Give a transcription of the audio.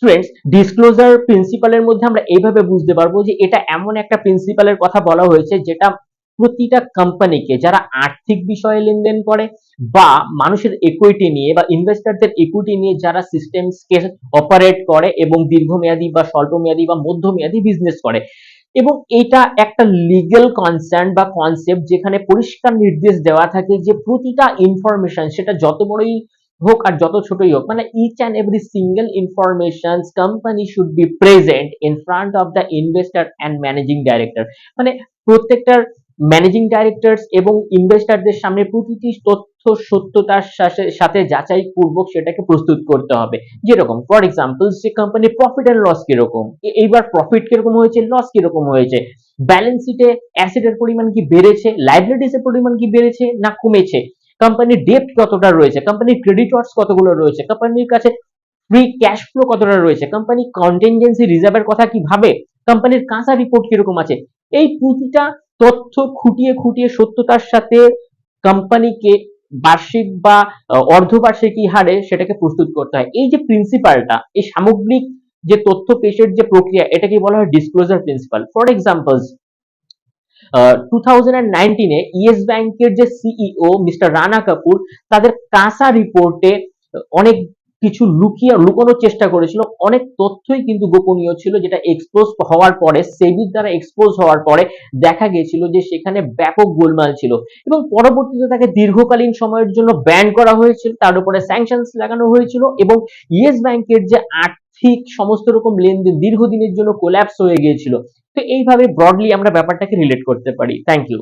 Students, disclosure প্রিন্সিপালের মধ্যে আমরা এইভাবে বুঝতে পারবো যে এটা এমন একটা প্রিন্সিপালের কথা বলা হয়েছে যেটা প্রতিটা কোম্পানিকে যারা আর্থিক বিষয়ে লেনদেন করে বা মানুষের ইকুইটি নিয়ে বা ইনভেস্টরদের ইকুইটি নিয়ে যারা সিস্টেমসকে অপারেট করে এবং দীর্ঘমেয়াদী বা স্বল্পমেয়াদী বা মধ্যমেয়াদী বিজনেস করে, এবং এটা একটা লিগ্যাল কনসার্ন বা কনসেপ্ট যেখানে পরিষ্কার নির্দেশ দেওয়া থাকে যে প্রতিটা ইনফরমেশন সেটা যত বড়ই হোক আর যত ছোটই হোক, মানে each and every single information company should be present in front of the investor and managing director. মানে প্রত্যেকটার ম্যানেজিং ডাইরেক্টরস এবং ইনভেস্টরদের সামনে প্রতিটি তথ্য সত্যতার সাথে যাচাই পূর্বক সেটাকে প্রস্তুত করতে হবে। যেরকম ফর এক্সাম্পল, যে কোম্পানির প্রফিট এন্ড লস কিরকম, এইবার প্রফিট কিরকম হয়েছে, লস কিরকম হয়েছে, ব্যালেন্স শিটে অ্যাসেটের পরিমাণ কি বেড়েছে, লাইবিলিটিস এর পরিমাণ কি বেড়েছে না কমেছে, কোম্পানির ডেট কতটা রয়েছে, কোম্পানির ক্রেডিটর্স কতগুলো রয়েছে, কোম্পানির কাছে ফ্রি ক্যাশ ফ্লো কতটা রয়েছে, কোম্পানি কন্টিনজেন্সি রিজার্ভের কথা কি ভাবে, কোম্পানির কাঁচা রিপোর্ট কিরকম আছে, এই প্রতিটা তথ্য খুঁটিয়ে খুঁটিয়ে সত্যতার সাথে কোম্পানিকে বার্ষিক বা অর্ধবার্ষিকী হারে সেটাকে প্রস্তুত করতে হয়। এই যে প্রিন্সিপালটা, এই সামগ্রিক যে তথ্য পেশের যে প্রক্রিয়া, এটাকে বলা হয় disclosure principal. For example, 2019 yes ব্যাংকের যে সিইও মিস্টার রানা কাপুর তাদের কাঁচা রিপোর্টে অনেক কিছু লুকোনোর চেষ্টা করেছিল, অনেক তথ্যই কিন্তু গোপনীয় ছিল, যেটা এক্সপোজ হওয়ার পরে, সেবির দ্বারা এক্সপোজ হওয়ার পরে দেখা গিয়েছিল যে সেখানে ব্যাপক গোলমাল ছিল এবং পরবর্তীতে তাকে দীর্ঘকালীন সময়ের জন্য ব্যান করা হয়েছিল, তার উপরে স্যাংশনস লাগানো হয়েছিল এবং ইয়েস ব্যাংকের যে আর্থিক সমস্ত রকম লেনদেন দীর্ঘদিনের জন্য কোল্যাপস হয়ে গিয়েছিল। তো এইভাবে ব্রডলি আমরা ব্যাপারটাকে রিলেট করতে পারি। Thank you.